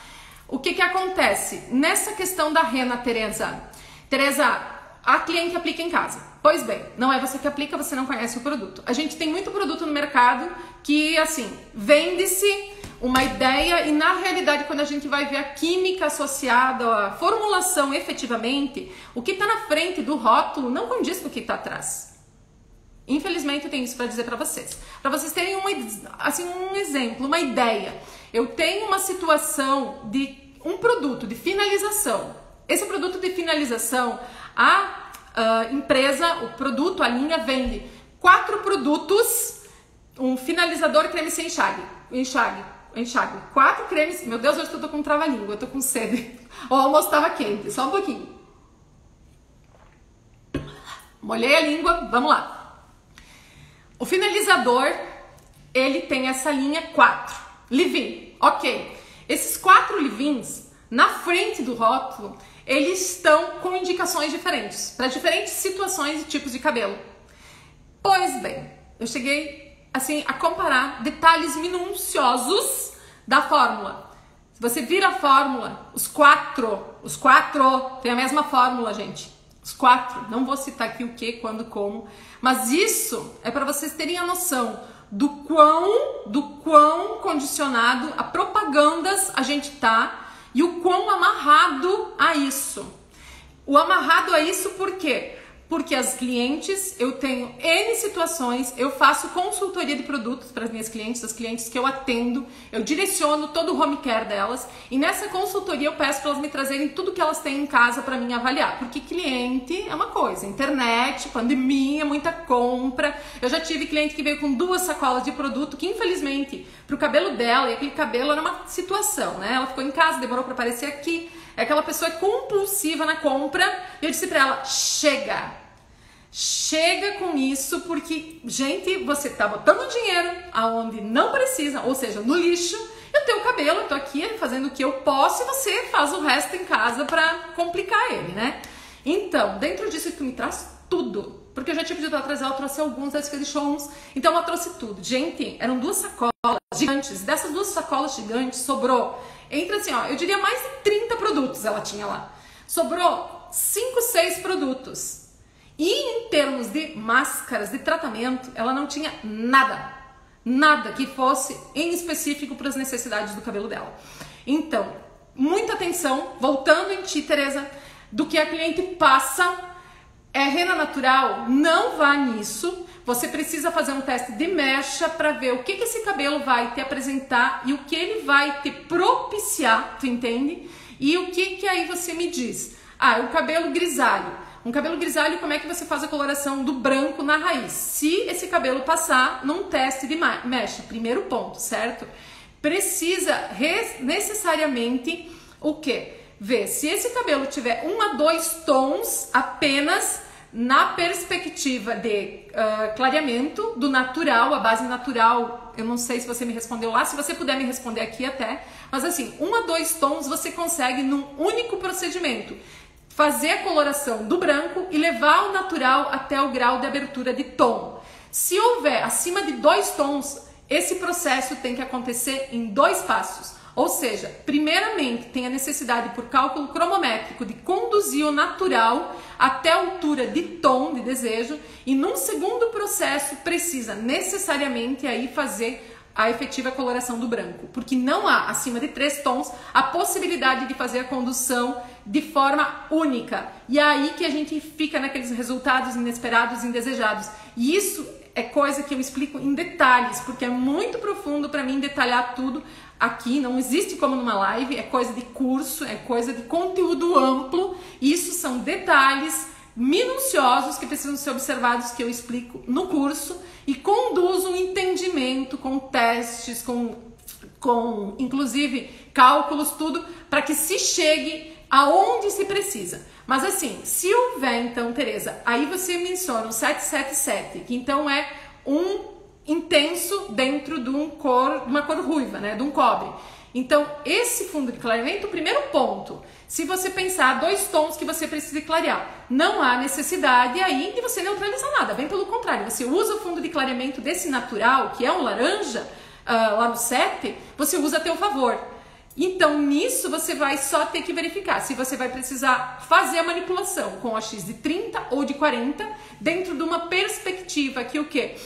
A: O que que acontece? Nessa questão da rena, Tereza, a cliente aplica em casa. Pois bem, não é você que aplica, você não conhece o produto. A gente tem muito produto no mercado que, assim, vende-se uma ideia e na realidade quando a gente vai ver a química associada, a formulação efetivamente, o que está na frente do rótulo não condiz com o que está atrás. Infelizmente eu tenho isso para dizer para vocês. Para vocês terem um exemplo, uma ideia. Eu tenho uma situação de um produto de finalização. Esse produto de finalização, a empresa, o produto, a linha vende 4 produtos, um finalizador creme sem enxague, 4 cremes, meu Deus, hoje eu tô com trava-língua, eu tô com sede. O almoço tava quente, só um pouquinho. Molhei a língua, vamos lá. O finalizador, ele tem essa linha 4, leave-in, ok. Esses 4 leave-ins, na frente do rótulo, eles estão com indicações diferentes, para diferentes situações e tipos de cabelo. Pois bem, eu cheguei assim a comparar detalhes minuciosos da fórmula. Se você vira a fórmula, os quatro tem a mesma fórmula, gente. Os 4, não vou citar aqui o que, quando, como, mas isso é para vocês terem a noção do quão condicionado a propagandas a gente tá e o quão amarrado a isso. O amarrado a isso por quê? Porque as clientes, eu tenho N situações, eu faço consultoria de produtos para as minhas clientes, as clientes que eu atendo, eu direciono todo o home care delas e nessa consultoria eu peço para elas me trazerem tudo que elas têm em casa para mim avaliar, porque cliente é uma coisa, internet, pandemia, muita compra. Eu já tive cliente que veio com 2 sacolas de produto que infelizmente pro cabelo dela, e aquele cabelo era uma situação, né? Ela ficou em casa, demorou para aparecer aqui, é aquela pessoa compulsiva na compra e eu disse para ela, chega com isso, porque, gente, você tá botando dinheiro aonde não precisa, ou seja, no lixo. Eu tenho o cabelo, eu tô aqui fazendo o que eu posso e você faz o resto em casa pra complicar ele, né? Então, dentro disso tu me traz tudo, porque eu já tinha pedido ela trazer, ela trouxe alguns, ela deixou uns, então ela trouxe tudo. Gente, eram 2 sacolas gigantes, dessas 2 sacolas gigantes sobrou, entre assim, ó, eu diria mais de 30 produtos ela tinha lá. Sobrou 5, 6 produtos. E em termos de máscaras, de tratamento, ela não tinha nada que fosse em específico para as necessidades do cabelo dela. Então, muita atenção, voltando em ti, Tereza, do que a cliente passa, é rena natural, não vá nisso. Você precisa fazer um teste de mecha para ver o que esse cabelo vai te apresentar e o que ele vai te propiciar, tu entende? E o que aí você me diz? Ah, o cabelo grisalho. Um cabelo grisalho, como é que você faz a coloração do branco na raiz? Se esse cabelo passar num teste de mecha, primeiro ponto, certo? Precisa necessariamente o quê? Ver se esse cabelo tiver 1 a 2 tons apenas na perspectiva de clareamento do natural, a base natural. Eu não sei se você me respondeu lá, se você puder me responder aqui até, mas assim, 1 a 2 tons você consegue num único procedimento fazer a coloração do branco e levar o natural até o grau de abertura de tom. Se houver acima de 2 tons, esse processo tem que acontecer em 2 passos. Ou seja, primeiramente tem a necessidade por cálculo cromométrico de conduzir o natural até a altura de tom de desejo e num segundo processo precisa necessariamente aí fazer a efetiva coloração do branco, porque não há acima de 3 tons a possibilidade de fazer a condução de forma única. E é aí que a gente fica naqueles resultados inesperados, indesejados. E isso é coisa que eu explico em detalhes, porque é muito profundo para mim detalhar tudo aqui, não existe como numa live, é coisa de curso, é coisa de conteúdo amplo. Isso são detalhes minuciosos que precisam ser observados, que eu explico no curso e conduzo um entendimento com testes, com inclusive cálculos, tudo, para que se chegue aonde se precisa. Mas assim, se houver então, Tereza, aí você menciona o 777, que então é um intenso dentro de uma cor ruiva, né, de um cobre. Então, esse fundo de clareamento, o primeiro ponto, se você pensar 2 tons que você precisa clarear, não há necessidade aí de você neutralizar nada, bem pelo contrário, você usa o fundo de clareamento desse natural, que é um laranja, lá no 7, você usa a teu favor. Então, nisso você vai só ter que verificar se você vai precisar fazer a manipulação com a X de 30 ou de 40, dentro de uma perspectiva que o quê?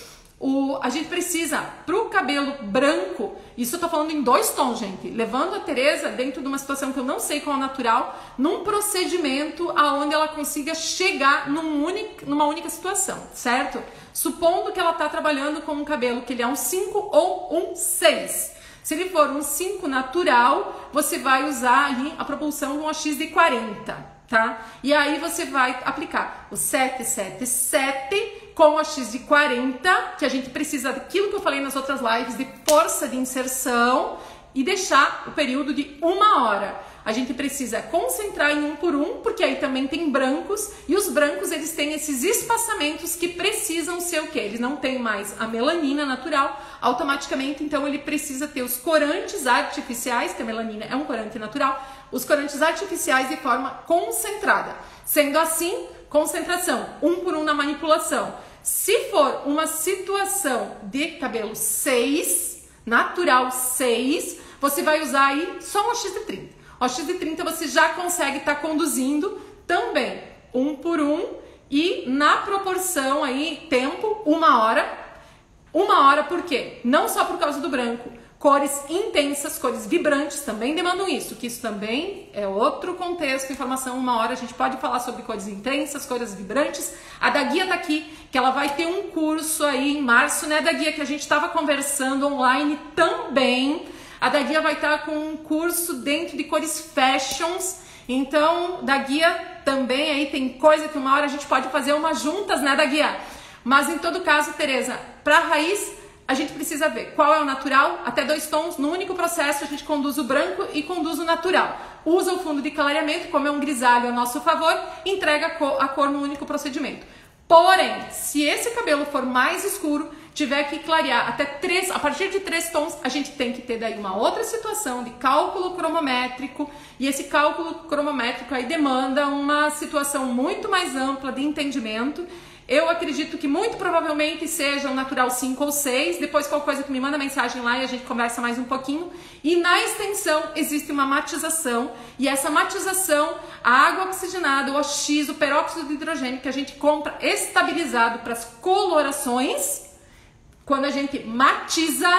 A: A gente precisa, para o cabelo branco, isso eu tô falando em 2 tons, gente, levando a Tereza dentro de uma situação que eu não sei qual é natural, num procedimento aonde ela consiga chegar numa única situação, certo? Supondo que ela tá trabalhando com um cabelo que ele é um 5 ou um 6. Se ele for um 5 natural, você vai usar ali a propulsão com a X de 40, tá? E aí você vai aplicar o 777 com a X de 40, que a gente precisa daquilo que eu falei nas outras lives, de força de inserção, e deixar o período de 1 hora. A gente precisa concentrar em 1 por 1, porque aí também tem brancos, e os brancos eles têm esses espaçamentos que precisam ser o quê? Eles não têm mais a melanina natural, automaticamente, então ele precisa ter os corantes artificiais, que a melanina é um corante natural, os corantes artificiais de forma concentrada. Sendo assim, concentração, 1 por 1 na manipulação. Se for uma situação de cabelo 6, natural 6, você vai usar aí só um OX de 30. OX de 30 você já consegue estar conduzindo também 1 por 1 e na proporção aí, tempo, 1 hora. 1 hora por quê? Não só por causa do branco. Cores intensas, cores vibrantes também demandam isso, que isso também é outro contexto, informação. 1 hora a gente pode falar sobre cores intensas, cores vibrantes. A da Guia tá aqui, que ela vai ter um curso aí em março, né, da Guia, que a gente estava conversando online também. A da Guia vai estar com um curso dentro de cores fashions. Então, da Guia também aí tem coisa que 1 hora a gente pode fazer umas juntas, né, da Guia? Mas em todo caso, Tereza, para raiz, a gente precisa ver qual é o natural, até 2 tons, no único processo a gente conduz o branco e conduz o natural. Usa o fundo de clareamento, como é um grisalho a nosso favor, entrega a cor no único procedimento. Porém, se esse cabelo for mais escuro, tiver que clarear até 3, a partir de 3 tons, a gente tem que ter daí uma outra situação de cálculo cromométrico, e esse cálculo cromométrico aí demanda uma situação muito mais ampla de entendimento. Eu acredito que muito provavelmente seja um natural 5 ou 6, depois qualquer coisa que me manda mensagem lá e a gente conversa mais um pouquinho. E na extensão existe uma matização, e essa matização, a água oxigenada, o OX, o peróxido de hidrogênio que a gente compra estabilizado para as colorações, quando a gente matiza,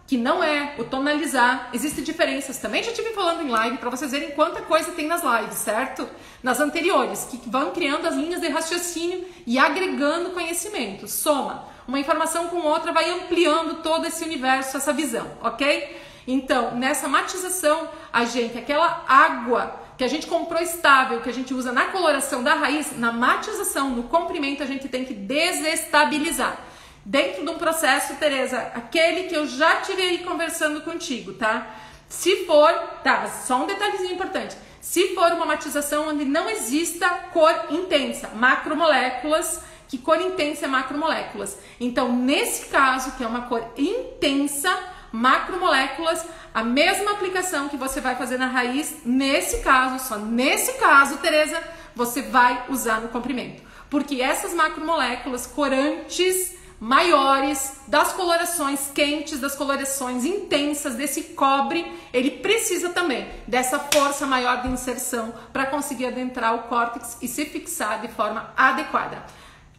A: que não é o tonalizar, existem diferenças. Também já estive falando em live para vocês verem quanta coisa tem nas lives, certo? Nas anteriores, que vão criando as linhas de raciocínio e agregando conhecimento. Soma. Uma informação com outra vai ampliando todo esse universo, essa visão, ok? Então, nessa matização, a gente, aquela água que a gente comprou estável, que a gente usa na coloração da raiz, na matização, no comprimento, a gente tem que desestabilizar. Dentro de um processo, Tereza, aquele que eu já tive aí conversando contigo, tá? Se for, tá, só um detalhezinho importante. Se for uma matização onde não exista cor intensa, macromoléculas, que cor intensa é macromoléculas. Então, nesse caso, que é uma cor intensa, macromoléculas, a mesma aplicação que você vai fazer na raiz, nesse caso, só nesse caso, Tereza, você vai usar no comprimento. Porque essas macromoléculas corantes maiores, das colorações quentes, das colorações intensas, desse cobre, ele precisa também dessa força maior de inserção para conseguir adentrar o córtex e se fixar de forma adequada.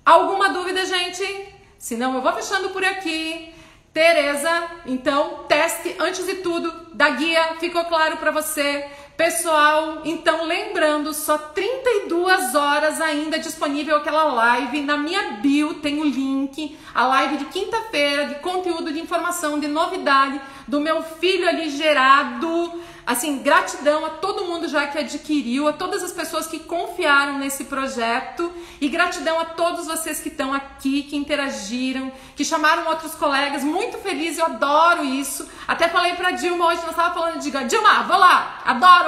A: Alguma dúvida, gente? Se não, eu vou fechando por aqui. Tereza, então, teste antes de tudo da guia, ficou claro para você? Pessoal, então lembrando, só 32 horas ainda disponível aquela live. Na minha bio tem o link, a live de quinta-feira, de conteúdo, de informação, de novidade, do meu filho ali gerado. Assim, gratidão a todo mundo já que adquiriu, a todas as pessoas que confiaram nesse projeto, e gratidão a todos vocês que estão aqui, que interagiram, que chamaram outros colegas. Muito feliz, eu adoro isso. Até falei pra Dilma hoje, nós estávamos falando de Dilma, vou lá, adoro!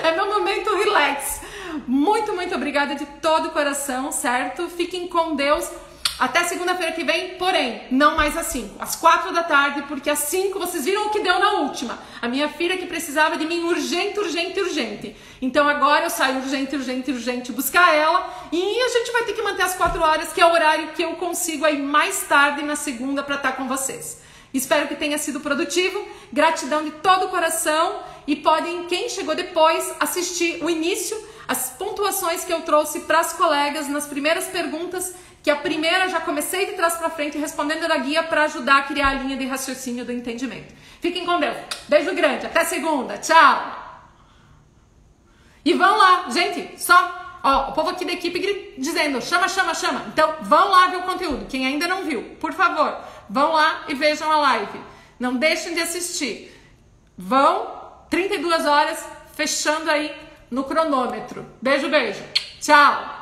A: É meu momento relax. Muito, muito obrigada de todo o coração, certo? Fiquem com Deus. Até segunda-feira que vem, porém, não mais às 5, às 4 da tarde, porque às 5 vocês viram o que deu na última. A minha filha que precisava de mim urgente, urgente, urgente. Então agora eu saio urgente, urgente, urgente buscar ela, e a gente vai ter que manter as 4 horas, que é o horário que eu consigo aí mais tarde na segunda para estar com vocês. Espero que tenha sido produtivo, gratidão de todo o coração, e podem, quem chegou depois, assistir o início, as pontuações que eu trouxe para as colegas nas primeiras perguntas, que a primeira já comecei de trás para frente respondendo da guia para ajudar a criar a linha de raciocínio do entendimento. Fiquem com Deus. Beijo grande. Até segunda. Tchau. E vão lá, gente. Só, ó, o povo aqui da equipe dizendo chama, chama, chama. Então, vão lá ver o conteúdo. Quem ainda não viu, por favor, vão lá e vejam a live. Não deixem de assistir. Vão, 32 horas, fechando aí no cronômetro. Beijo, beijo. Tchau.